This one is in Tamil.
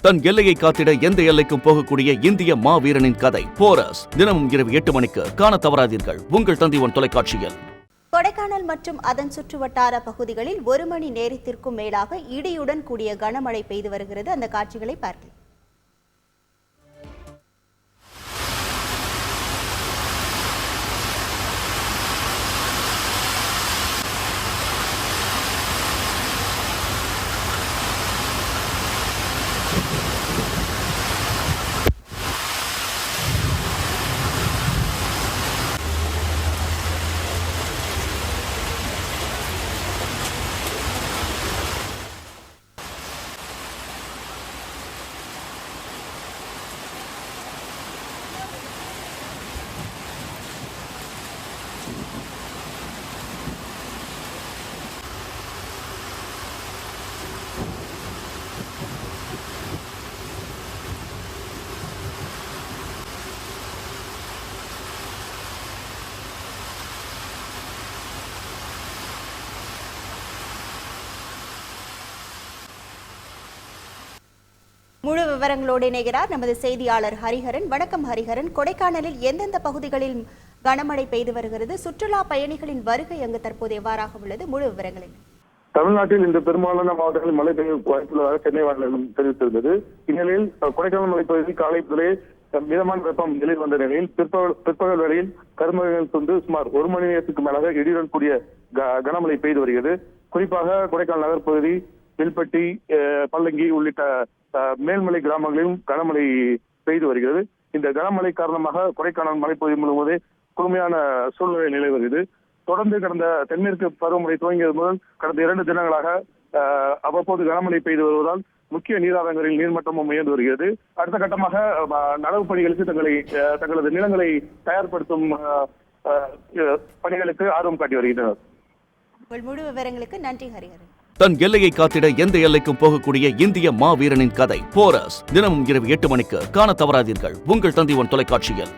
தன் எல்லையை காத்திட எந்த எல்லைக்கும் போகக்கூடிய இந்திய மாவீரனின் கதை போரஸ் தினமும் இரவு 8 மணிக்கு காண தவறாதீர்கள் உங்கள் தந்தி1 தொலைக்காட்சியில். கொடைக்கானல் மற்றும் அதன் சுற்றுவட்டார பகுதிகளில் 1 மணி நேரத்திற்கும் மேலாக இடியுடன் கூடிய கனமழை பெய்து வருகிறது. அந்த காட்சிகளை பார்க்கலாம். முழு விவரங்களோடு இணைகிறார் நமது செய்தியாளர் ஹரிஹரன். வணக்கம் ஹரிஹரன். கொடைக்கானலில் எந்தெந்த பகுதிகளில் கனமழை பெய்து வருகிறது? சுற்றுலா பயணிகளின் வருகை அங்கு தற்போது எவ்வாறாக உள்ளது? முழு விவரங்களில். தமிழ்நாட்டில் இன்று பெரும்பாலான மாவட்டங்களில் மழை பெய்ய வாய்ப்புள்ளதாக சென்னை வானிலை தெரிவித்திருந்தது. இந்நிலையில் கொடைக்கானல் மலைப்பகுதியில் காலை முதலே மிதமான வெப்பம் நிலையில் வந்த நிலையில் பிற்பகல் வேளையில் கருமழைகள் கொண்டு சுமார் 1 மணி நேரத்துக்கு மேலாக இடியுடன் கூடிய கனமழை பெய்து வருகிறது. குறிப்பாக கொடைக்கானல் நகர்பகுதி, வில்பட்டி, பல்லங்கி உள்ளிட்ட மேல்மலை கிராமங்களிலும் கனமழை பெய்து வருகிறது. இந்த கனமழை காரணமாக கொடைக்கானல் மலைப்பகுதி முழுவதே குளுமையான சூழ்நிலை நிலை வருகிறது. தொடர்ந்து கடந்த தென்மேற்கு பருவமழை துவங்கியது முதல் கடந்த 2 தினங்களாக அவ்வப்போது கனமழை பெய்து வருவதால் முக்கிய நீராதாரங்களில் நீர்மட்டமும் உயர்ந்து வருகிறது. அடுத்த கட்டமாக நடவு பணிகளுக்கு தங்களது நிலங்களை தயார்படுத்தும் பணிகளுக்கு ஆர்வம் காட்டி வருகின்றனர். முழு விவரங்களுக்கு நன்றி ஹரிஹரன். தன் எல்லையை காத்திட எந்த எல்லைக்கும் போகக்கூடிய இந்திய மாவீரனின் கதை போரஸ் தினமும் இரவு 8 மணிக்கு காண தவறாதீர்கள் உங்கள் தந்தி1 தொலைக்காட்சியில்.